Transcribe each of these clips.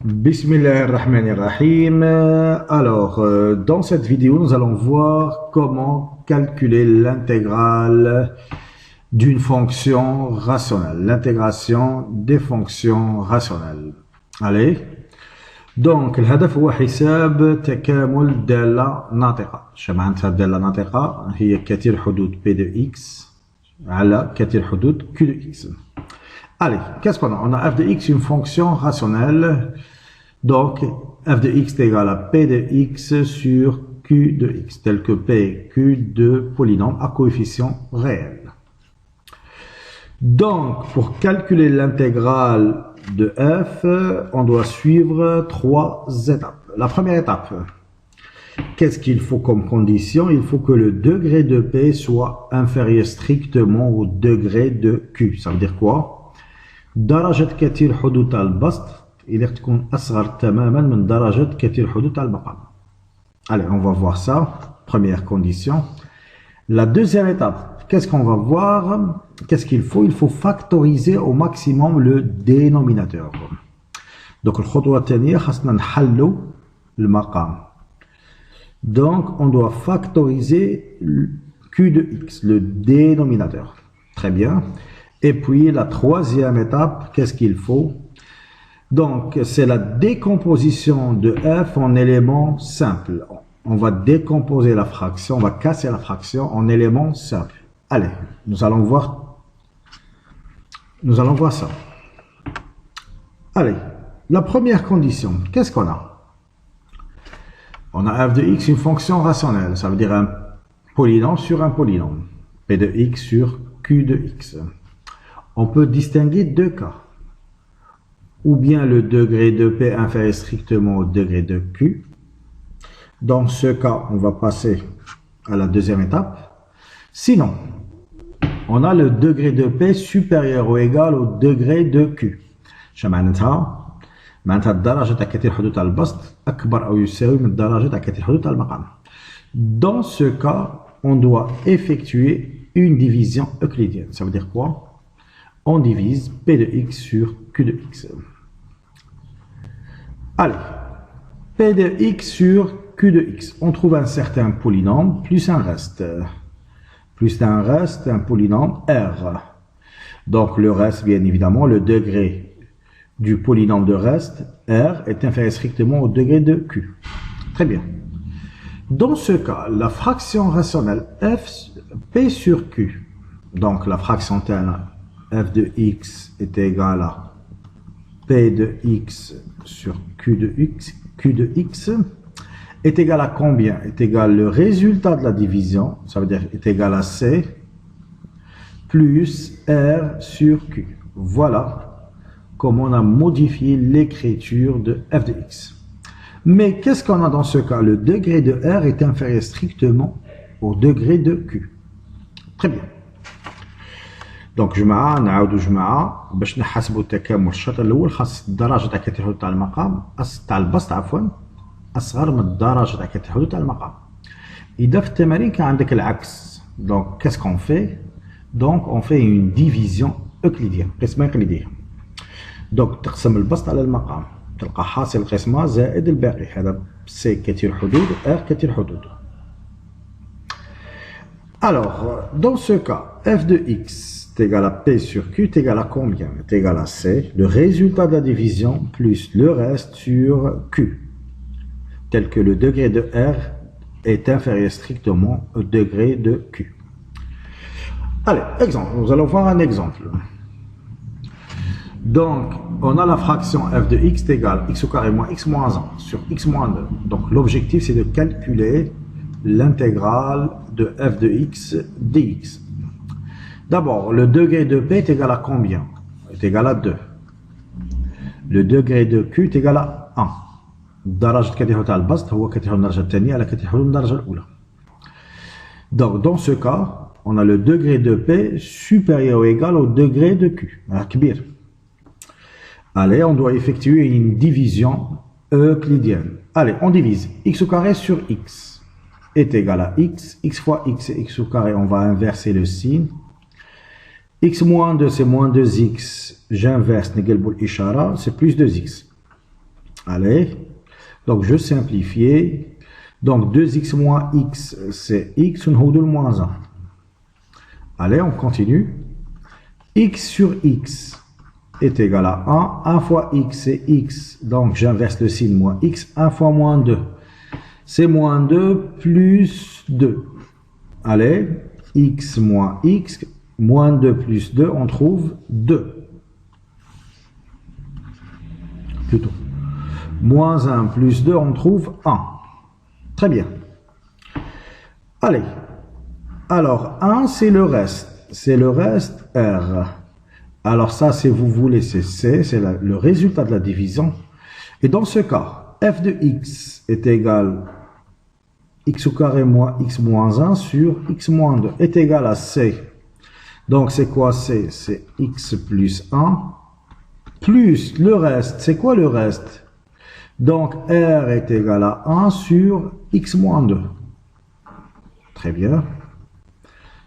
Bismillahirrahmanirrahim. Alors, dans cette vidéo, nous allons voir comment calculer l'intégrale d'une fonction rationnelle, l'intégration des fonctions rationnelles. Allez. Donc, الهدف هو حساب تكامل دالة ناطقة. شو معناتها دالة ناطقة؟ هي كثير حدود P de X على كثير حدود Q de X. Allez, qu'est-ce qu'on a? On a f de x, une fonction rationnelle. Donc, f de x est égal à p de x sur q de x, tel que p, q de polynôme à coefficient réel. Donc, pour calculer l'intégrale de f, on doit suivre trois étapes. La première étape, qu'est-ce qu'il faut comme condition? Il faut que le degré de p soit inférieur strictement au degré de q. Ça veut dire quoi? درجة كثير حدود البسط إذا تكون أصغر تماما من درجة كثير حدود المقام. Allez, on va voir ça. Première condition. La deuxième étape, qu'est-ce qu'on va voir? Qu'est-ce qu'il faut? Il faut factoriser au maximum le dénominateur. Donc, الخطوة الثانية خاصنا نحلو المقام. Donc, on doit factoriser Q de X, le dénominateur. Très bien. Et puis, la troisième étape, qu'est-ce qu'il faut? Donc, c'est la décomposition de f en éléments simples. On va décomposer la fraction, on va casser la fraction en éléments simples. Allez, nous allons voir ça. Allez, la première condition, qu'est-ce qu'on a? On a f de x, une fonction rationnelle, ça veut dire un polynôme sur un polynôme. P de x sur q de x. On peut distinguer deux cas. Ou bien le degré de P inférieur strictement au degré de Q. Dans ce cas, on va passer à la deuxième étape. Sinon, on a le degré de P supérieur ou égal au degré de Q. معناتها الدرجة تاع كثير حدود البسط أكبر أو يساوي من الدرجة تاع كثير حدود المقام. Dans ce cas, on doit effectuer une division euclidienne. Ça veut dire quoi? On divise P de x sur Q de x. Allez, P de x sur Q de x. On trouve un certain polynôme plus un reste. Plus d'un reste, un polynôme R. Donc le reste, bien évidemment, le degré du polynôme de reste, R, est inférieur strictement au degré de Q. Très bien. Dans ce cas, la fraction rationnelle P sur Q, donc la fraction telle f de x est égal à p de x sur q de x est égal à combien? Est égal le résultat de la division, ça veut dire est égal à c plus r sur q. Voilà comment on a modifié l'écriture de f de x. Mais qu'est-ce qu'on a dans ce cas? Le degré de r est inférieur strictement au degré de q. Très bien. دونك جماعة نعاودو جماعة باش نحسبو التكامل. الشرط الأول خاص الدرجة تاع كثير حدود تاع المقام تاع البسط عفوا أصغر من الدرجة تاع كثير حدود تاع المقام. إذا في التمارين كان عندك العكس. دونك كاسكون في؟ دونك أون في اون ديفيزيون أوكليديان، قسمة إقليدية. دونك تقسم البسط على المقام تلقى حاصل القسمة زائد الباقي. هذا سي كثير حدود ار كثير حدود. Alors, dans ce cas, f de x est égal à P sur Q est égal à combien? Est égal à C, le résultat de la division plus le reste sur Q, tel que le degré de R est inférieur strictement au degré de Q. Allez, exemple, nous allons voir un exemple. Donc, on a la fraction f de x est égale x au carré moins x moins 1 sur x moins 2. Donc, l'objectif, c'est de calculer l'intégrale de f de x dx. D'abord, le degré de P est égal à combien? Est égal à 2. Le degré de Q est égal à 1. درجة كثير حدود البسط هو كثير حدود الدرجة الثانية على كثير حدود الدرجة الأولى. Donc, dans ce cas, on a le degré de P supérieur ou égal au degré de Q. كبير. Allez, on doit effectuer une division euclidienne. Allez, on divise x au carré sur x est égal à x. X fois x et x au carré, on va inverser le signe. X moins 2, c'est moins 2x. J'inverse, c'est plus 2x. Allez, donc je simplifie. Donc 2x moins x, c'est x, on a le moins 1. Allez, on continue. X sur x est égal à 1. 1 fois x, c'est x. Donc j'inverse le signe, moins x. 1 fois moins 2, c'est moins 2 plus 2. Allez, x moins x, moins 2 plus 2, on trouve 2. Plutôt. Moins 1 plus 2, on trouve 1. Très bien. Allez. Alors, 1, c'est le reste. C'est le reste R. Alors ça, si vous voulez, c'est C. C'est le résultat de la division. Et dans ce cas, f de x est égal x au carré moins x moins 1 sur x moins 2 est égal à C. Donc, c'est quoi C? C'est x plus 1 plus le reste. C'est quoi le reste? Donc, R est égal à 1 sur x moins 2. Très bien.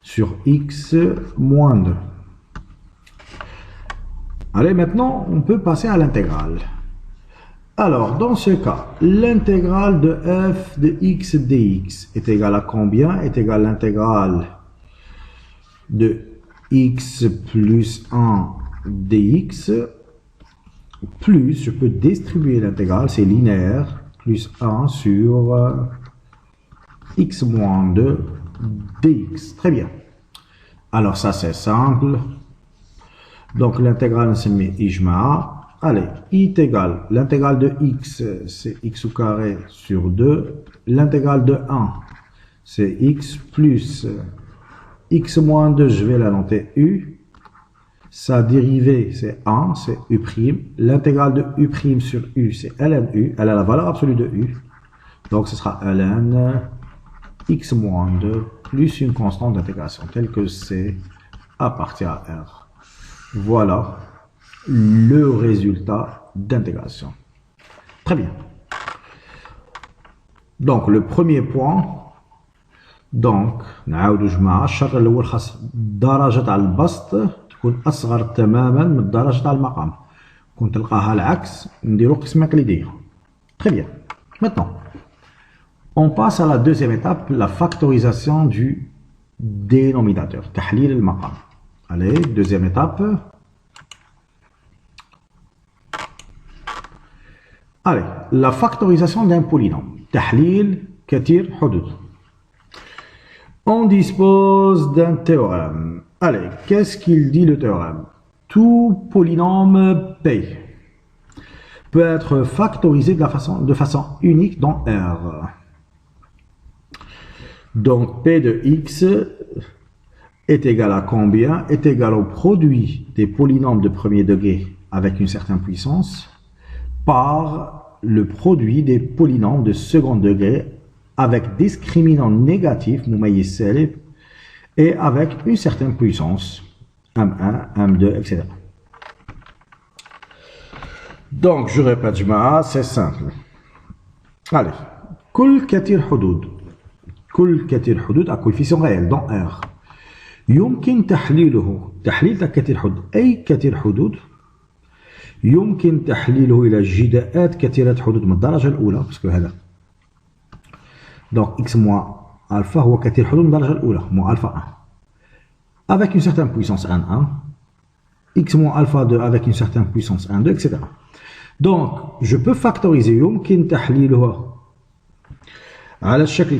Sur x moins 2. Allez, maintenant, on peut passer à l'intégrale. Alors, dans ce cas, l'intégrale de f de x dx est égale à combien? Est égale à l'intégrale de x plus 1 dx plus, je peux distribuer l'intégrale, c'est linéaire, plus 1 sur x moins 2 dx. Très bien. Alors ça c'est simple. Donc l'intégrale se met ijma. Allez, i est égal. L'intégrale de x c'est x au carré sur 2. L'intégrale de 1 c'est x plus x moins 2, je vais la noter u. Sa dérivée c'est 1, c'est u'. L'intégrale de u' sur u c'est ln u. Elle a la valeur absolue de u. Donc ce sera ln x moins 2 plus une constante d'intégration telle que c appartient à R. Voilà le résultat d'intégration. Très bien. Donc le premier point, donc نعاودو جماعة الشرط الأول خاص درجة تاع البسط تكون أصغر تماما من درجة تاع المقام. كون تلقاها العكس نديرو قسمة تقليدية. Très bien. Maintenant, on passe à la deuxième étape, la factorisation du dénominateur. تحليل المقام. Allez, deuxième étape. Allez, la factorisation d'un polynôme. تحليل كثير حدود. On dispose d'un théorème. Allez, qu'est-ce qu'il dit le théorème? Tout polynôme P peut être factorisé de façon unique dans R. Donc P de x est égal à combien? Est égal au produit des polynômes de premier degré avec une certaine puissance par le produit des polynômes de second degré avec discriminant négatif, مميز سالب, et avec une certaine puissance, M1, M2, etc. Donc, je répète, c'est simple. Allez, كل كثير حدود à coefficient réel dans R. يمكن تحليله تحليل كثير حدود أي كثير حدود يمكن تحليله إلى جداءات كثيرة حدود من الدرجة الأولى باسكو هذا donc x moins alpha هو كثير حدود من الدرجة الأولى moins alpha 1 avec une certaine puissance n1 x moins alpha 2 avec une certaine puissance n2 etc. Donc je peux factoriser يمكن تحليلها على الشكل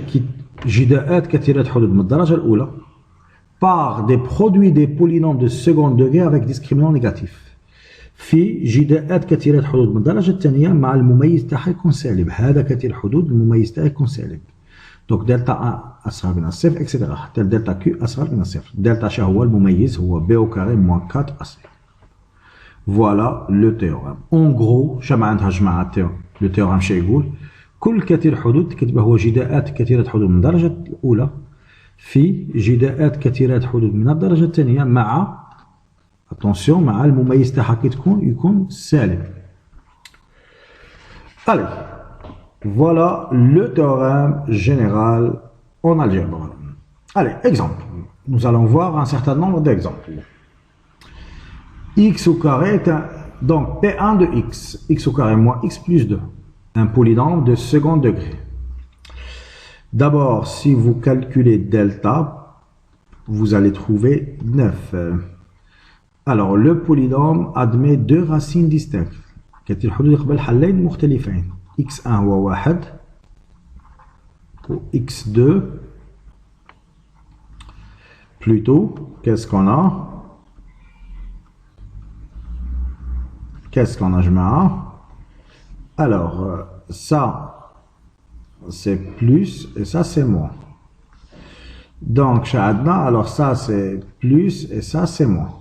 جداءات كثيرة حدود من الدرجة الأولى par des produits des polynômes de second degré avec discriminant négatif في جداءات كثيرة حدود من الدرجة الثانية مع المميز تاعها يكون سالب. هذا كثير حدود المميز تاعها يكون سالب. دونك دلتا A أصغر من الصفر اكسيتيرا حتى دلتا كيو أصغر من الصفر. دلتا شا هو المميز هو B au carré moins 4 AC. Voilà le théorème. En gros شمع عندها جماعة le théorème شا يقول كل كثير حدود تكتبه هو جداءات كثيرة حدود من الدرجة الأولى في جداءات كثيرة حدود من الدرجة الثانية مع attention مع المميز تاعها كي يكون سالب. Allez, voilà le théorème général en algèbre. Allez, exemple. Nous allons voir un certain nombre d'exemples. X au carré Donc, P1 de x au carré moins x plus 2. Un polynôme de second degré. D'abord, si vous calculez delta, vous allez trouver 9. Alors, le polynôme admet deux racines distinctes. كتير الحدود يقبل حلين مختلفين. x1 هو 1 و x2 plutôt. Qu'est-ce qu'on a? Qu'est-ce qu'on a, جماعة? Alors, ça, c'est plus et ça, c'est moins. Donc, شاهدنا, alors ça, c'est plus et ça, c'est moins.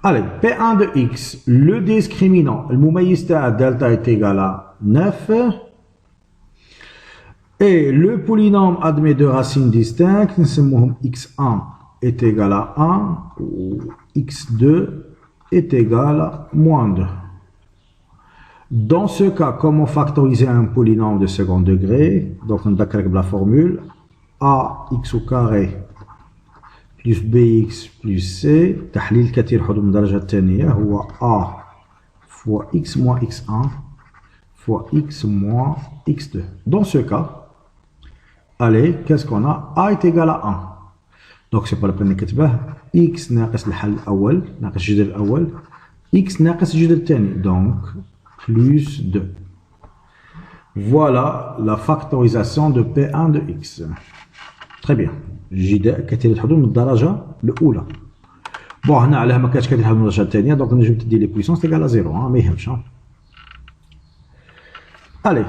Allez, P1 de x, le discriminant, le مميز تاع delta est égal à 9. Et le polynôme admet deux racines distinctes, نسموهم x1 est égal à 1 ou x2 est égal à moins 2. Dans ce cas, comment factoriser un polynôme de second degré? Donc, on décrit la formule ax au carré plus bx plus c. تحليل كثير حدود من الدرجة الثانية هو a fois x moins x1 fois x moins x2. Dans ce cas, allez, qu'est-ce qu'on a? a est égal à 1. Donc, c'est pas la peine de نكتبه. x ناقص الحل الأول ناقص الجذر الأول x ناقص الجذر الثاني. Donc, plus 2. Voilà la factorisation de P1 de x. Très bien. جداء كثير الحدود من الدرجة الأولى. بون هنا علاه ما كانش كثير الحدود من الدرجة الثانية، دونك نجم تدي لي بويسونس إيكال à 0، ما يهمش. Allez,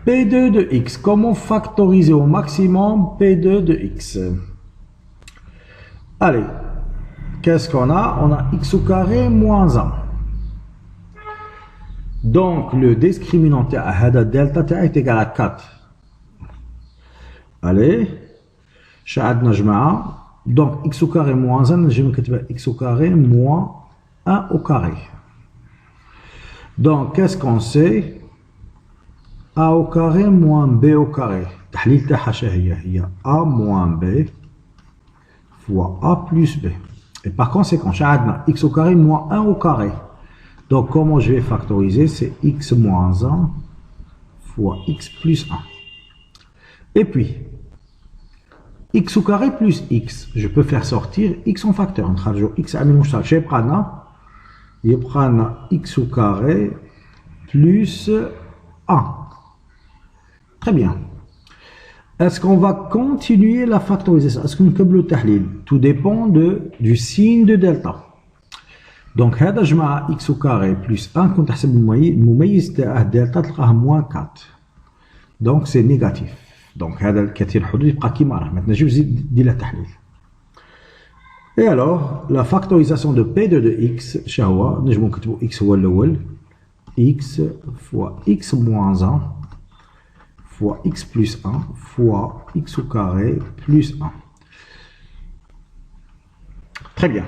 P2 de x. Comment factoriser au maximum P2 de x? Allez, qu'est-ce qu'on a? On a x au carré moins 1. Donc, le discriminant de delta est égal à 4. Allez, شاهدنا جماعة. Donc, x au carré moins 1, je vais mettre x au carré moins 1 au carré. Donc, qu'est-ce qu'on sait? a au carré moins b au carré. تحليل تاعها هي a moins b fois a plus b. Et par conséquent, شاهدنا x au carré moins 1 au carré. Donc, comment je vais factoriser? C'est x moins 1 fois x plus 1. Et puis, x au carré plus x. Je peux faire sortir x en facteur. x عامل مشترك. يبقى لنا x au carré plus 1. Très bien. Est-ce qu'on va continuer la factorisation? Est-ce qu'on نكملوا التحليل? Tout dépend du signe de delta. Donc, هذا جمع x au carré plus 1 كنت تحسب المميز تاعه delta تلقاه moins 4. Donc, c'est négatif. Donc, هذا الكثير حدود يبقى كيما راه. Maintenant, je vais dire le تحليل. Et alors, la factorisation de P2 de x, شهو نجمو نكتبو x هو الأول. x fois x moins 1 fois x plus 1 fois x au carré plus 1. Très bien.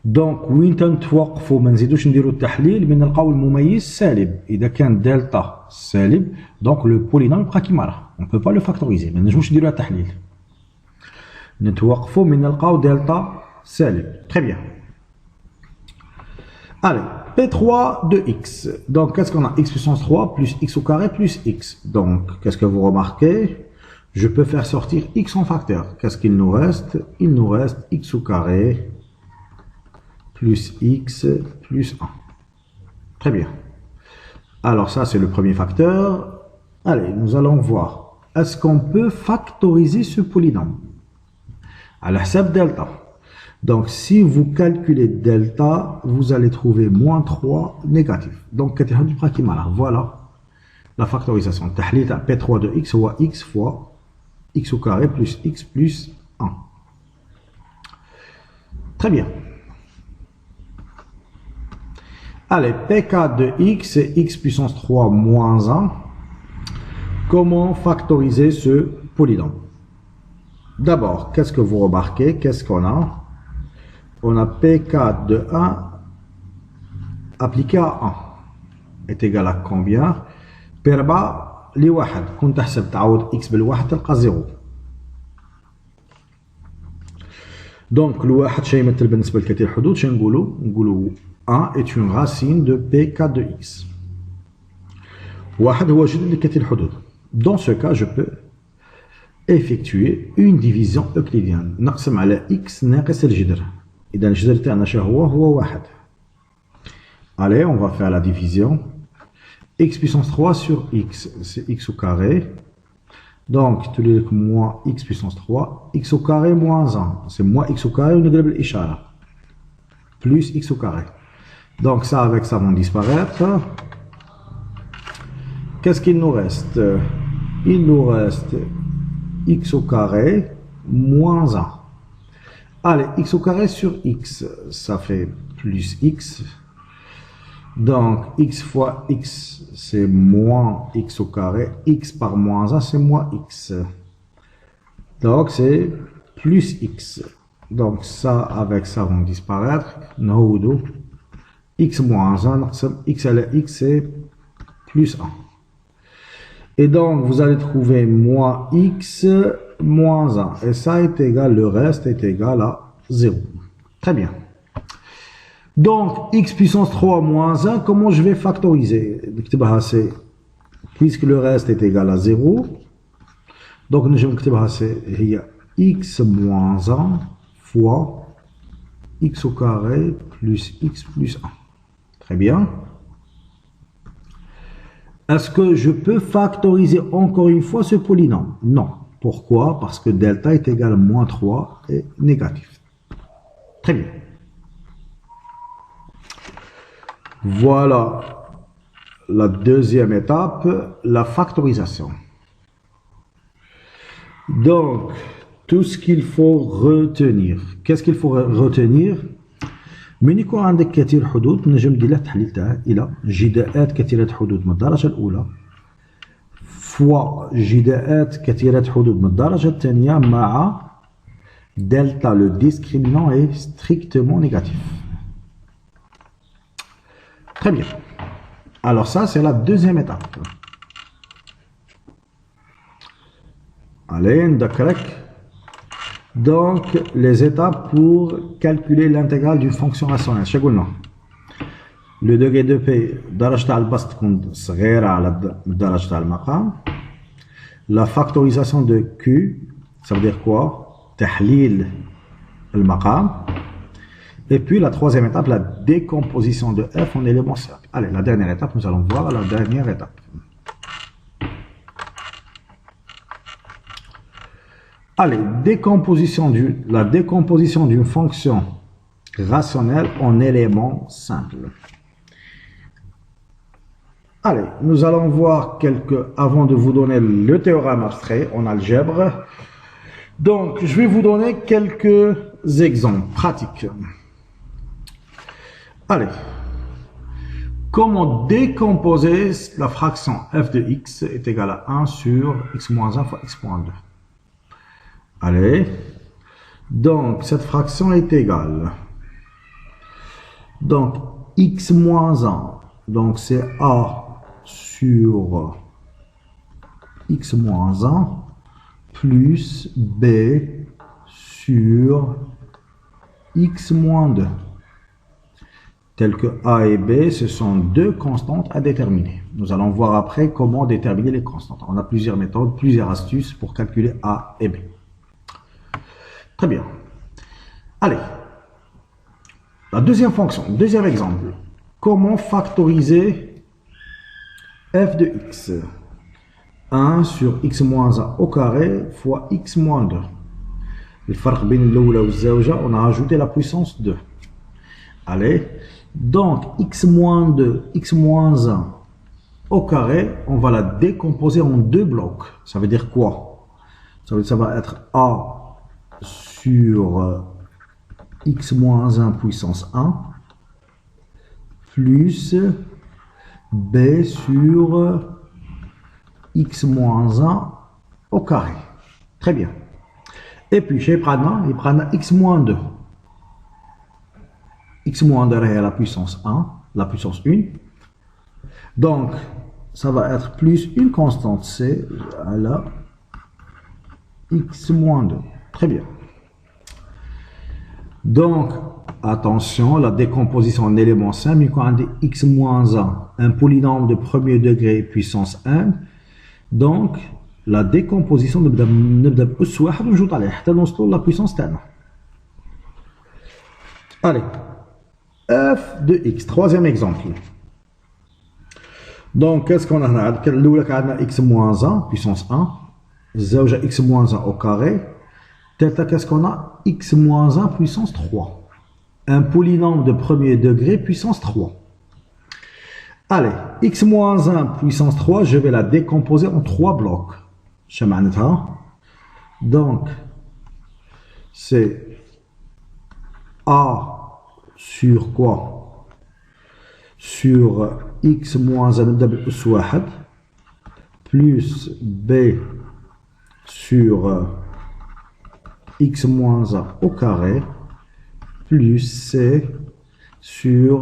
Donc, وين تنتوقفوا ما نزيدوش نديرو التحليل من نلقاو المميز سالب. إذا كان دلتا سالب donc le polynôme يبقى كيما راه. On ne peut pas le factoriser. ما نجموش نديرو التحليل. نتوقفوا من نلقاو دلتا سالب. Très bien. Allez, P3 de x. Donc, qu'est-ce qu'on a? X puissance 3 plus x au carré plus x. Donc, qu'est-ce que vous remarquez? Je peux faire sortir x en facteur. Qu'est-ce qu'il nous reste? Il nous reste x au carré plus x plus 1. Très bien. Alors, ça, c'est le premier facteur. Allez, nous allons voir. Est-ce qu'on peut factoriser ce polynôme? À la حساب delta. Donc, si vous calculez delta, vous allez trouver moins 3 négatif. Donc, voilà la factorisation. P3 de x ou x fois x au carré plus x plus 1. Très bien. Allez, P4 de x, c'est x puissance 3 moins 1. Comment factoriser ce polynôme? D'abord, qu'est-ce que vous remarquez? Qu'est-ce qu'on a? On a P4 de 1 appliqué à 1 est égal à combien? P4 لواحد. كون تحسب تعوض x بالواحد تلقى 0. Donc, الواحد شيء يمثل بالنسبة لكثير الحدود شنو نقولوا 1 est une racine de P4 de X. واحد هو جذر لكثير الحدود. Dans ce cas, je peux effectuer une division euclidienne. نقسم على X ناقص الجذر. إذا الجذر تاعنا شنو هو 1. Allez, on va faire la division. X puissance 3 sur X, c'est X au carré. Donc, tu dis que moins X puissance 3, X au carré moins 1. C'est moins X au carré, on a l'ishara. Plus X au carré. Donc, ça avec ça vont disparaître. Qu'est-ce qu'il nous reste? Il nous reste X au carré moins 1. Allez, X au carré sur X, ça fait plus X. Donc, X fois X, c'est moins X au carré. X par moins 1, c'est moins X. Donc, c'est plus X. Donc, ça, avec ça, vont disparaître. Nous, X moins 1, X à la X, c'est plus 1. Et donc, vous allez trouver moins X moins 1. Et ça est égal, le reste est égal à 0. Très bien. Donc, x puissance 3 moins 1, comment je vais factoriser? Puisque le reste est égal à 0, donc je vais x moins 1 fois x au carré plus x plus 1. Très bien. Est-ce que je peux factoriser encore une fois ce polynôme? Non. Pourquoi? Parce que delta est égal à moins 3 et négatif. Très bien. Voilà la deuxième étape, la factorisation. Donc, tout ce qu'il faut retenir. Qu'est-ce qu'il faut retenir? من يكون عندك كثير حدود نجم ندير له التحليل تاعه الى جداءات كثيرة حدود من الدرجة الأولى فوا جداءات كثيرة حدود من الدرجة الثانية مع delta, le discriminant est strictement négatif. Très bien. Alors ça, c'est la deuxième étape. Allez, ndakrek. Donc, les étapes pour calculer l'intégrale d'une fonction rationnelle. Le degré de P, درجة البسط تكون صغيرة على درجة المقام. La factorisation de Q, ça veut dire quoi? تحليل المقام. Et puis la troisième étape, la décomposition de F en éléments cercles. Allez, la dernière étape, nous allons voir la dernière étape. Allez, la décomposition d'une fonction rationnelle en éléments simples. Allez, nous allons voir avant de vous donner le théorème abstrait en algèbre. Donc, je vais vous donner quelques exemples pratiques. Allez, comment décomposer la fraction f de x est égale à 1 sur x moins 1 fois x moins 2. Allez, donc cette fraction est égale. Donc, x moins 1, donc c'est a sur x moins 1 plus b sur x moins 2. Tels que a et b, ce sont deux constantes à déterminer. Nous allons voir après comment déterminer les constantes. On a plusieurs méthodes, plusieurs astuces pour calculer a et b. Très bien. Allez. La deuxième fonction, deuxième exemple. Comment factoriser f de x? 1 sur x moins 1 au carré fois x moins 2. Le فرق بين الأولى والزوجة, on a ajouté la puissance 2. Allez. Donc, x moins 2, x moins 1 au carré, on va la décomposer en deux blocs. Ça veut dire quoi? Ça va être a sur x moins 1 puissance 1 plus b sur x moins 1 au carré. Très bien. Et puis, chez Prana, il prend x moins 2. X moins 2 est la puissance 1, la puissance 1. Donc, ça va être plus une constante c à la x moins 2. Très bien. Donc, attention, la décomposition en élément simple, il y a x moins 1, un polynôme de premier degré puissance 1. Donc, la décomposition نبدا بأس واحد ونجوط عليه حتى نوصلوا la puissance تاعنا. Allez, f de x, troisième exemple. Donc, qu'est-ce qu'on a là? On a x moins 1, puissance 1. Zauja x moins 1 au carré. Delta, qu'est-ce qu'on a? X moins 1 puissance 3. Un polynôme de premier degré puissance 3. Allez, x moins 1 puissance 3, je vais la décomposer en 3 blocs. Donc, c'est A sur quoi? Sur x moins 1 plus B sur x moins 1 au carré plus C sur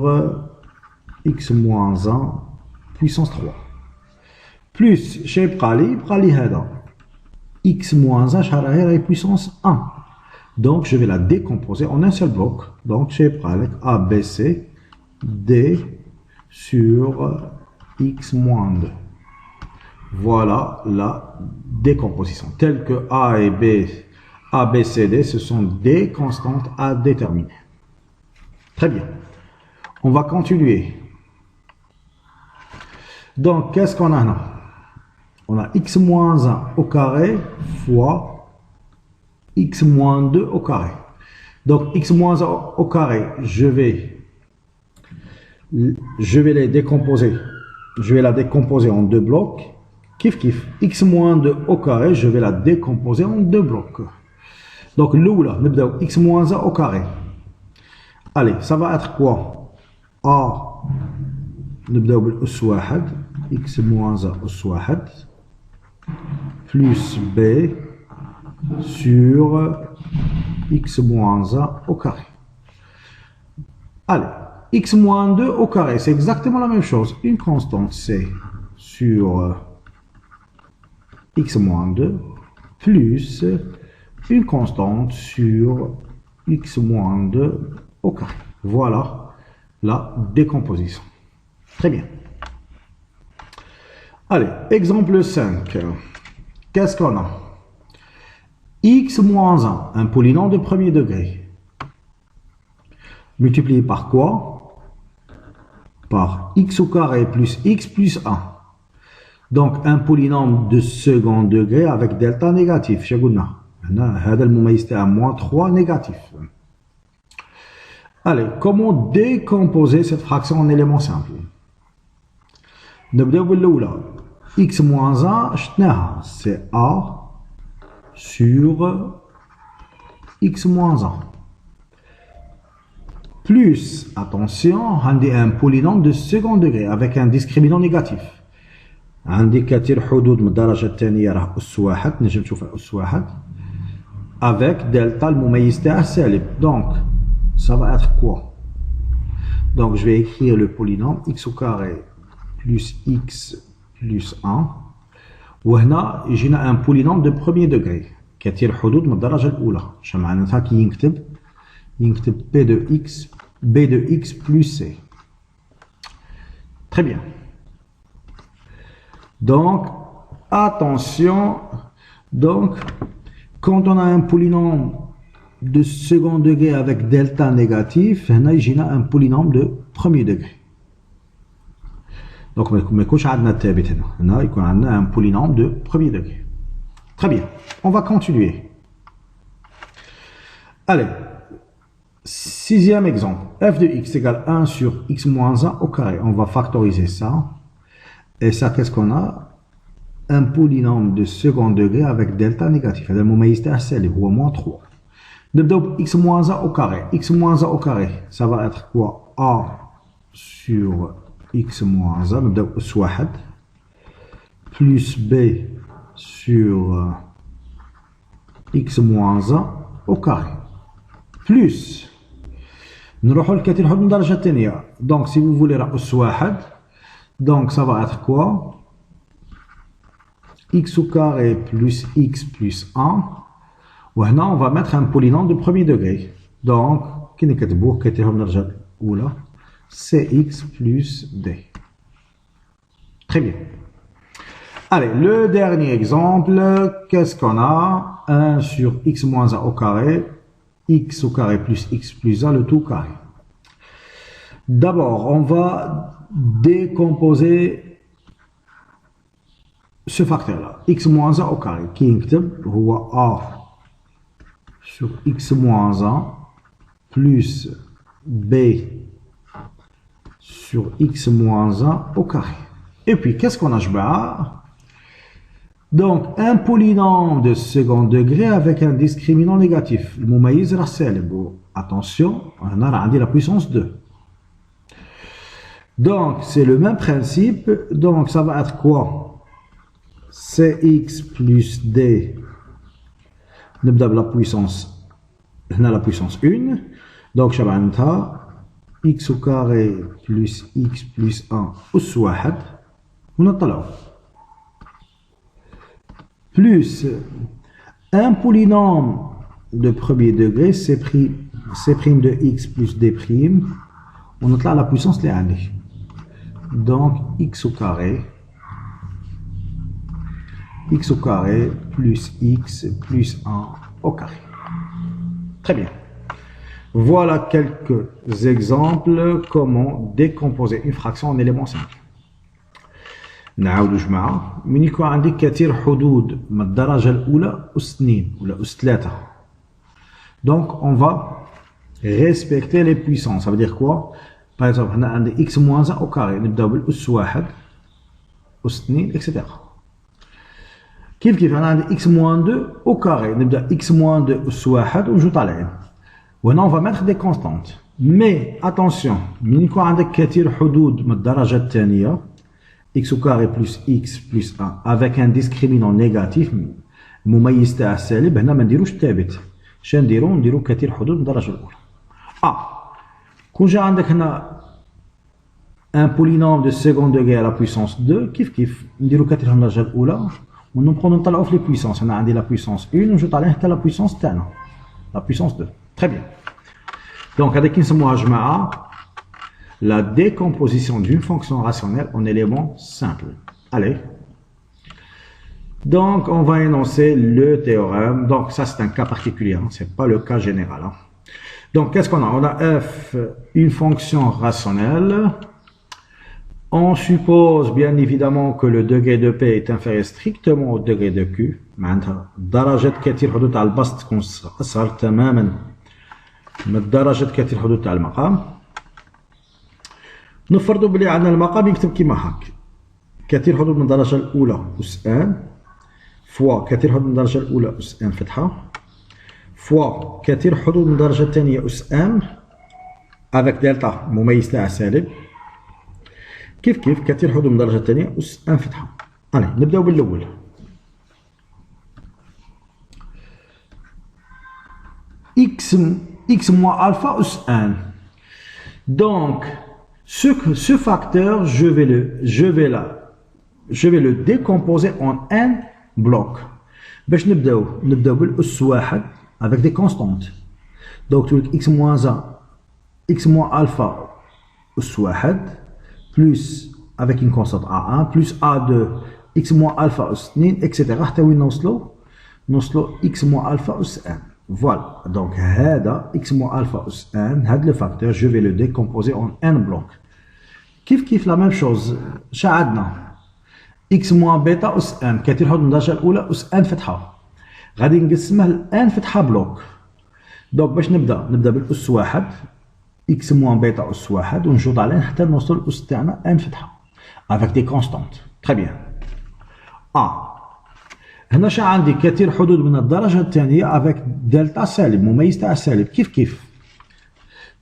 x moins 1 puissance 3 plus chez Prali x moins 1 puissance 1. Donc je vais la décomposer en un seul bloc. Donc chez Prali A, B, C, D sur x moins 2. Voilà la décomposition. Telle que A et B, A, B, C, D, ce sont des constantes à déterminer. Très bien. On va continuer. Donc, qu'est-ce qu'on a là? On a x moins 1 au carré fois x moins 2 au carré. Donc, x moins 1 au carré, je vais les décomposer. Je vais la décomposer en deux blocs. Kif kif. X moins 2 au carré, je vais la décomposer en deux blocs. Donc, l'oula, x moins 1 au carré. Allez, ça va être quoi? A, x moins 1 plus B sur x moins 1 au carré. Allez, x moins 2 au carré, c'est exactement la même chose. Une constante C sur x moins 2 plus une constante sur x moins 2 au carré. Voilà la décomposition. Très bien. Allez, exemple 5. Qu'est-ce qu'on a? X moins 1, un polynôme de premier degré. Multiplié par quoi? Par x au carré plus x plus 1. Donc, un polynôme de second degré avec delta négatif. هذا المميز تاع moins 3 négatif. Allez, comment décomposer cette fraction en éléments simples? نبداو بالأولى. x moins 1 شفناها c'est a sur x moins 1 plus, attention, on a un polynôme de second degré avec un discriminant négatif. عندي كثير حدود من الدرجة الثانية راه أس واحد نجم نشوفها أس واحد avec delta المميز تاعه سالب. Donc ça va être quoi? Donc je vais écrire le polynôme x au carré plus x plus 1 وهنا يجينا un polynôme de premier degré كثير حدود من الدرجة الأولى. شنو معناتها كي ينكتب b de x plus c. Très bien. Donc, attention, donc, quand on a un polynôme de second degré avec delta négatif, on a un polynôme de premier degré. Donc, on a un polynôme de premier degré. Très bien, on va continuer. Allez, sixième exemple, f de x égale 1 sur x moins 1 au carré. On va factoriser ça. Et ça, qu'est-ce qu'on a? Un polynôme de second degré avec delta négatif. هذا المميز تاع السالب هو moins 3. نبداو ب x moins 1 au carré. X moins 1 au carré, ça va être quoi? A sur x moins 1, نبداو أس واحد plus B sur x moins 1 au carré. Plus نروحوا لكثير حدود من الدرجة الثانية. Donc si vous voulez راه أس واحد. Donc, ça va être quoi? X au carré plus x plus 1. Maintenant, on va mettre un polynôme de premier degré. Donc, كي نكتبوه كثيرهم من الدرجة الأولى CX plus D. Très bien. Allez, le dernier exemple, qu'est-ce qu'on a? 1 sur x moins 1 au carré, x au carré plus x plus 1, le tout carré. D'abord, on va décomposer ce facteur-là, x moins 1 au carré, qui est A sur x moins 1 plus b sur x moins 1 au carré. Et puis, qu'est-ce qu'on a جماعة? Donc, un polynôme de second degré avec un discriminant négatif. Le مميز راه سالب. Attention, on a la puissance 2. Donc, c'est le même principe. Donc, ça va être quoi? Cx plus d. نبدأ بلا puissance. هنا la puissance 1. Donc, شبعنتها x au carré plus x plus 1 أس 1 ونطلعوا. Plus un polynôme de premier degré, c' de x plus d', on note là la puissance les années. Donc x au carré plus x plus 1 au carré. Très bien. Voilà quelques exemples comment décomposer une fraction en éléments simples. نعاودوا جماعة من يكون عندي كثير حدود من الدرجة الأولى أس 2 ولا أس 3. Donc on va respecter les puissances. Ça veut dire quoi? Par exemple هنا عندي x moins 1 au carré نبداو بالأس 1 أس 2 etc. كيف أنا عندي x moins 2 au carré نبدا x moins 2 أس 1 ونجو طالعين. وهنا on va mettre des constantes. Mais attention من يكون عندك كثير حدود من الدرجة الثانية x au carré plus x plus 1 avec un discriminant négatif المميز تاع السالب هنا ما نديروش ثابت. اش نديرو كثير حدود من الدرجه الاولى. كون جا عندك هنا un polynôme de second degré à la puissance 2 كيف نديرو كثير من الدرجه الاولى ونبقاو نطلعوا في لي puissance. هنا عندي la puissance 1 ونجي طالعين حتى la puissance تاعنا la puissance 2. Très bien. Donc هذا كي نسموها جماعه la décomposition d'une fonction rationnelle en éléments simples. Allez. Donc, on va énoncer le théorème. Donc, ça, c'est un cas particulier. Hein. Ce n'est pas le cas général. Hein. Donc, qu'est-ce qu'on a? On a f, une fonction rationnelle. On suppose, bien évidemment, que le degré de p est inférieur strictement au degré de q. معناتها درجة كثير حدود تاع البسط تكون أصغر تماما من درجة كثير حدود تاع المقام. نفرضوا بلي عندنا المقام يكتب كيما هاك كثير حدود من الدرجة الأولى أس ان فوا كثير حدود من الدرجة الأولى أس ان فتحة فوا كثير حدود من الدرجة الثانية أس ان افيك دلتا مميز تاع سالب كيف كثير حدود من الدرجة الثانية أس ان فتحة. ألي نبداو بالأول. x moins alpha أس ان. Donc ce facteur, je vais le décomposer en n blocs. باش نبداو بالأس 1 avec des constantes. Donc x moins 1, x moins alpha أس 1 plus avec une constante a1 plus a2 x moins alpha أس 2 etc. حتى وين نوصلوا x moins alpha أس n. Voilà, donc هذا x moins alpha أس n هذا le facteur je vais le décomposer en n blocs. كيف la même chose شا عندنا x moins bêta أس n كثير حدود من الدرجة الأولى أس n فتحة غادي نقسمها ل n فتحة بلوك. دونك باش نبدا بالأس 1 x moins bêta أس 1 ونجو طالعين حتى نوصلوا الأس تاعنا n فتحة avec des constantes. Très bien. هنا شا عندي كثير حدود من الدرجة الثانية avec دلتا سالب مميز تاع السالب كيف.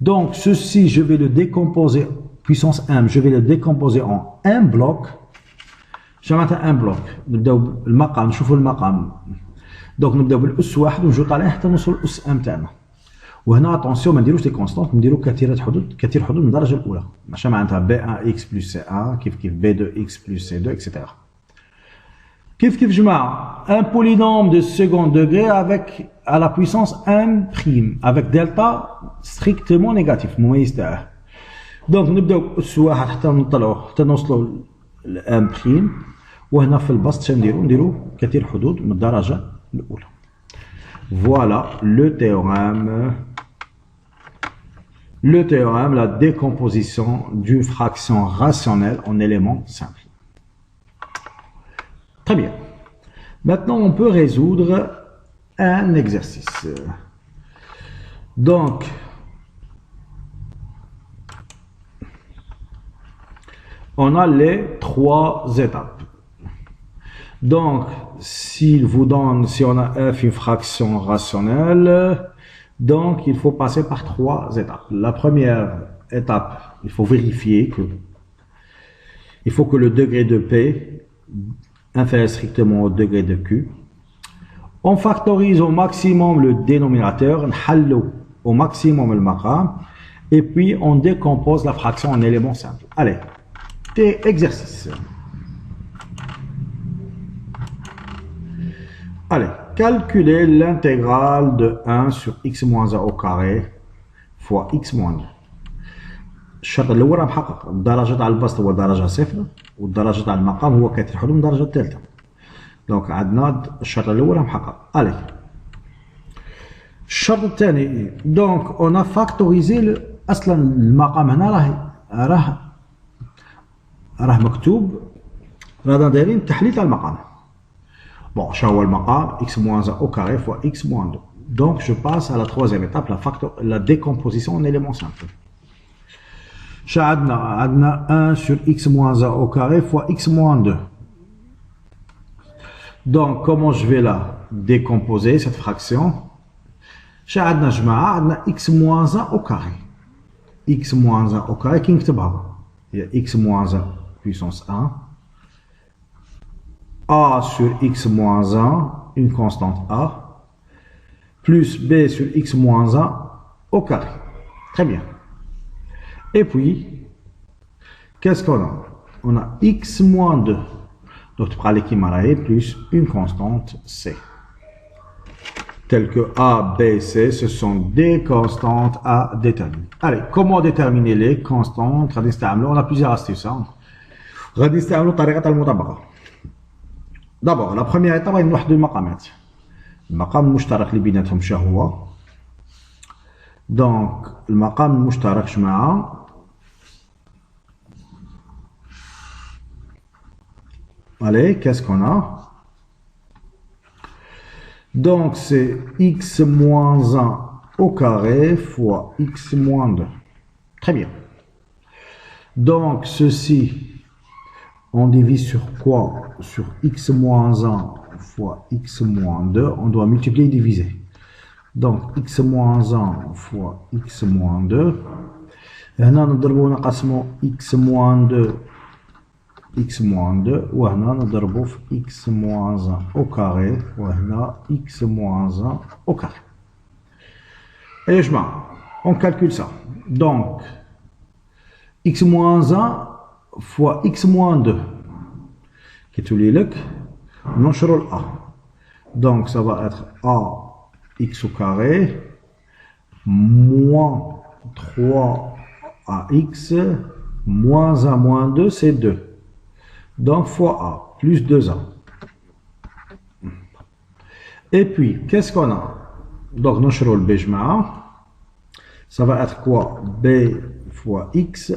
Donc ceci je vais le décomposer puissance m je vais le décomposer en un bloc. شمعتها un bloc نبداو المقام نشوفوا المقام. دونك نبداو بالأس 1 ونجو طالعين حتى نوصلوا الأس m تاعنا. وهنا اتونسيون ما نديروش دي كونستانت نديرو كثير حدود من الدرجة الأولى. ماشي معناتها b1 x plus c1 كيف b2 x plus c2 etc. كيف جماعة un polynôme de second degré avec à la puissance 1 prime avec delta strictement négatif مميز تاعه. دونك نبداو اس واحد حتى نطلعوه حتى نوصلوا ل 1 بريم، وهنا في البسط شنديرو نديرو كثير حدود من الدرجة الأولى. Voilà le théorème, la décomposition d'une fraction rationnelle en éléments simples. Très bien. Maintenant, on peut résoudre un exercice. Donc, on a les 3 étapes. Donc, s'il vous donne, si on a f une fraction rationnelle, donc il faut passer par 3 étapes. La première étape, il faut vérifier que le degré de p inférieur strictement au degré de q. On factorise au maximum le dénominateur, au maximum le maqam, et puis on décompose la fraction en éléments simples. Allez, exercice. Allez, calculer l'intégrale de 1 sur x moins 1 au carré fois x moins 2. الشرط الأول راه محقق، الدرجة تاع البسط هو درجة صفر، والدرجة تاع المقام هو كثير حدود من الدرجة الثالثة. دونك عندنا الشرط الأول راه محقق. ألي الشرط الثاني، دونك أون فاكتوريزي أصلا المقام هنا راه مكتوب، رانا دايرين تحليل تاع المقام. Bon, شنو هو المقام x moins 1 au carré fois x moins 2. Donc je passe à la troisième étape, la décomposition en éléments simples. عندنا 1 sur x moins 1 au carré fois x moins 2. Donc comment je vais la décomposer cette fraction? عندنا جماعة عندنا x moins 1 au carré. x moins 1 au carré كي نكتبها هي x moins 1 puissance 1 a sur x moins 1, une constante a, plus b sur x moins 1 au carré. Très bien. Et puis, qu'est-ce qu'on a? On a x moins 2. Donc, tu prends l'équivalent plus une constante c. Telles que a, b, c, ce sont des constantes à déterminer. Allez, comment déterminer les constantes? On a plusieurs astuces. D'abord, la première étape, c'est نوحدوا المقامات. المقام المشترك اللي بيناتهم شنو هو؟ دونك المقام المشترك جماعة allez, qu'est-ce qu'on a? Donc c'est x moins 1 au carré fois x moins 2. Très bien. Donc ceci, on divise sur quoi? Sur x moins 1 fois x moins 2. On doit multiplier et diviser. Donc x moins 1 fois x moins 2. هنا نضربو نقسمو x moins 2 x moins 2 وهنا نضربو في x moins 1 au carré وهنا x moins 1 au carré. Et je on calcule ça. Donc x moins 1 fois x moins 2 qui est tout لك ننشروا ال a. Donc ça va être a x au carré moins 3 ax moins 1 moins 2 c'est 2. Donc fois a plus 2a. Et puis qu'est-ce qu'on a? Donc ننشروا le b جماعة. Ça va être quoi? b fois x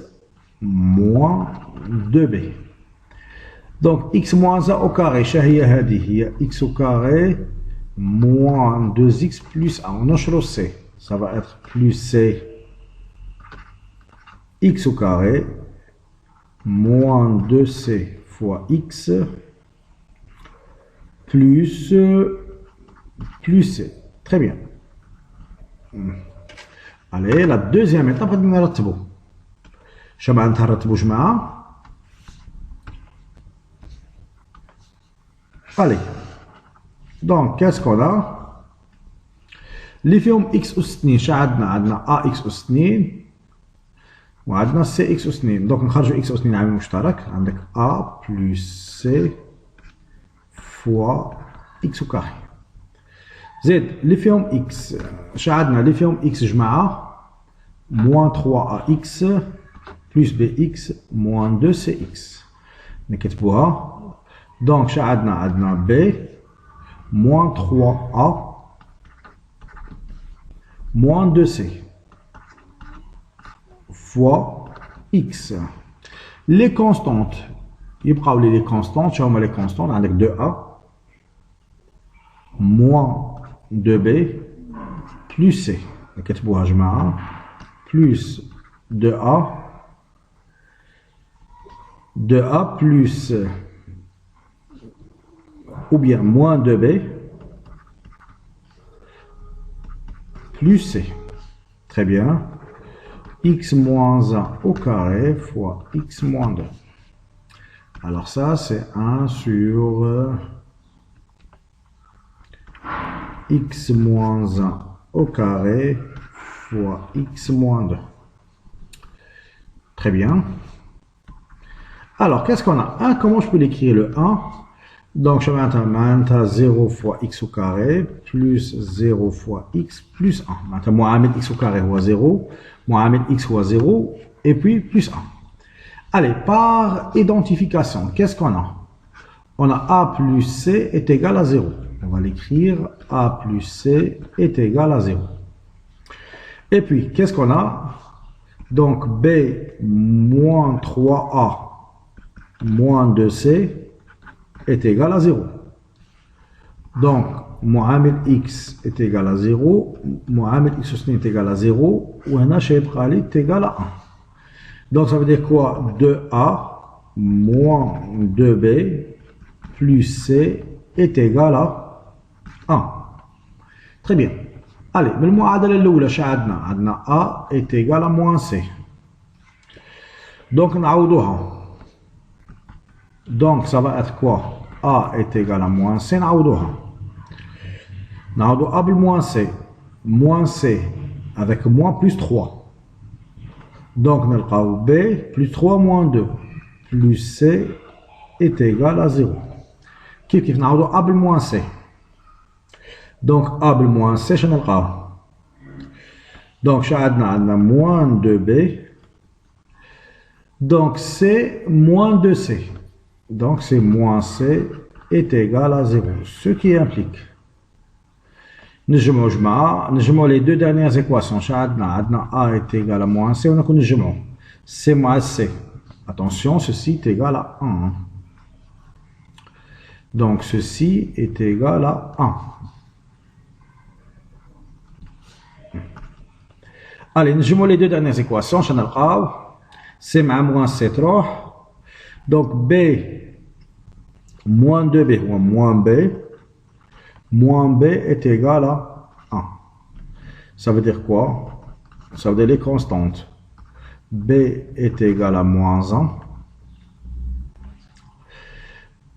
moins 2b. Donc x moins 1 au carré, هي هذه هي x au carré moins 2x plus 1. On a c. Ça va être plus c x au carré moins 2c fois x plus c. Très bien. Allez, la deuxième étape, on va نرتبو. شباب نرتبو جماعة. Allez, donc qu'est-ce qu'on a? اللي فيهم x أس 2 عندنا a x أس 2 وعندنا c x أس 2. donc نخرجوا x أس 2 عامل مشترك. عندك a plus c fois x au carré. Z, les فيهم x. شاهدنا les فيهم x جماعة moins 3ax plus bx moins 2cx. نكتبوها. Donc شاهدنا عندنا b moins 3a moins 2c fois x. Les constantes, يبقاو لي les constantes, شنو هما les constantes؟ عندك 2a moins 2b plus c. نكتبوها جماعة plus 2a plus ou bien moins 2b plus c. Très bien. X moins 1 au carré fois x moins 2. Alors ça, c'est 1 sur x moins 1 au carré fois x moins 2. Très bien. Alors, qu'est-ce qu'on a? 1, comment je peux l'écrire le 1? Donc, je vais mettre 0 fois x au carré plus 0 fois x plus 1. Maintenant, moi, x au carré ou 0, moi, x ou 0, et puis plus 1. Allez, par identification, qu'est-ce qu'on a? On a a plus c est égal à 0. On va l'écrire, a plus c est égal à 0. Et puis, qu'est-ce qu'on a? Donc, b moins 3a moins 2c est égal à 0. Donc, Mohamed x est égal à 0, Mohamed x aussi est égal à 0, ou un h est égal à 1. Donc, ça veut dire quoi? 2a moins 2b plus c est égal à 1. Très bien. Allez, بالمعادلة الأولى عندنا a est égal à moins c. Donc, نعوضوها. Donc, ça va être quoi? A est égal à moins C. نعوضوها. نعوضو A بالmoins C. Moins C avec moins plus 3. Donc, نلقاو B plus 3 moins 2 plus C est égal à 0. كيف نعوضو A بالmoins C. Donc, A بالmoins C شنو نلقاو؟ Donc, عندنا moins 2B. Donc, C moins 2C. Donc, c'est moins C est égal à 0. Ce qui implique, nous les deux dernières équations. A est égal à moins C. On a C moins C. Attention, ceci est égal à 1. Donc, ceci est égal à 1. Allez, nous les deux dernières équations. C moins C تروح. Donc, B moins 2B ou moins B est égal à 1. Ça veut dire quoi? Ça veut dire les constantes. B est égal à moins 1.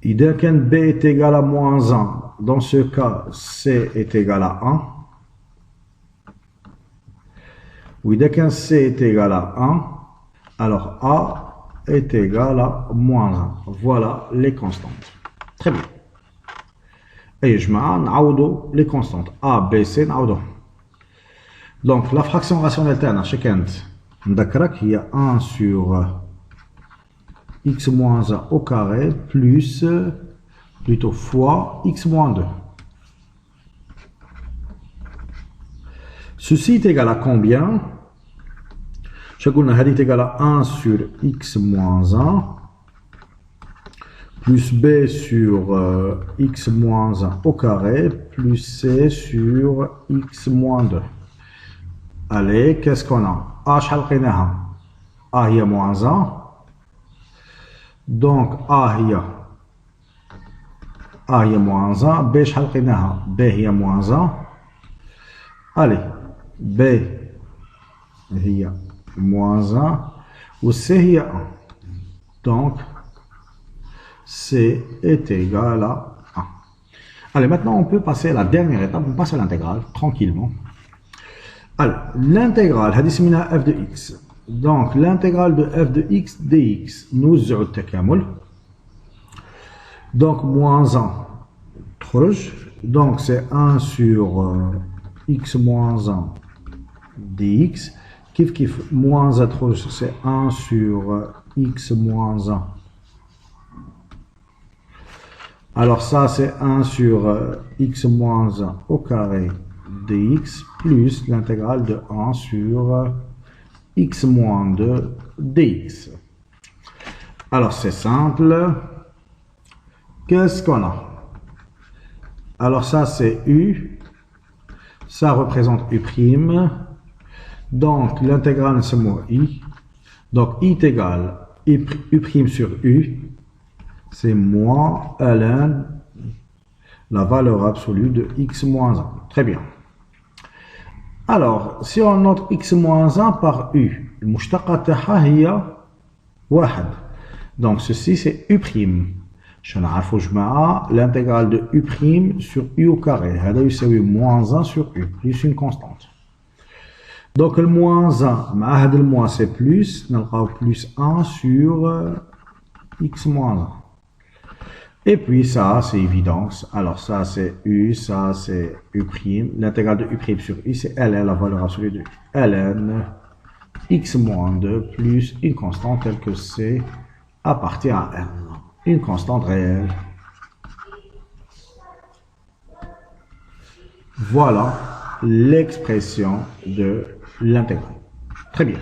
Et dès que B est égal à moins 1, dans ce cas, C est égal à 1. Oui, dès que C est égal à 1, alors A est égal à moins 1. Voilà les constantes. Très bien. Et je m'en les constantes. A, B, C, donc la fraction rationnelle terne, il y a 1 sur x moins 1 au carré plus, plutôt fois x moins 2. Ceci est égal à combien? est égal à 1 sur x moins 1 plus b sur x moins 1 au carré plus c sur x moins 2. Allez, qu'est-ce qu'on a? A il y a moins 1. Donc A il y a moins 1. B il y a moins 1. Allez, B il y a moins 1 ou C il y a 1. Donc, C est égal à 1. Allez, maintenant on peut passer à la dernière étape, on passe à l'intégrale, tranquillement. Alors, l'intégrale, f de x. Donc, l'intégrale de f de x dx, nous takamul. Donc, moins 1 Donc c'est 1 sur x moins 1 dx. Kif moins 1 c'est 1 sur x moins 1. Alors ça c'est 1 sur x moins 1 au carré dx plus l'intégrale de 1 sur x moins 2 dx. Alors c'est simple. Qu'est-ce qu'on a? Alors ça c'est u. Ça représente u'. Donc l'intégrale c'est moins i. Donc i est égal u' sur u. C'est moins ln la valeur absolue de x moins 1. Très bien. Alors, si on note x moins 1 par u, المشتقة تاعها هي 1. Donc ceci c'est u'. Je نعرفوا جماعة l'intégrale de u' sur u au carré. هذا يساوي moins 1 sur u plus une constante. Donc le moins 1 مع هذا le moins c'est plus, نلقاو plus 1 sur x moins 1. Et puis ça, c'est évident. Alors ça, c'est u, ça, c'est u'. L'intégrale de u' sur u, c'est ln, la valeur absolue de ln x moins 2 plus une constante telle que c appartient à n. Une constante réelle. Voilà l'expression de l'intégrale. Très bien.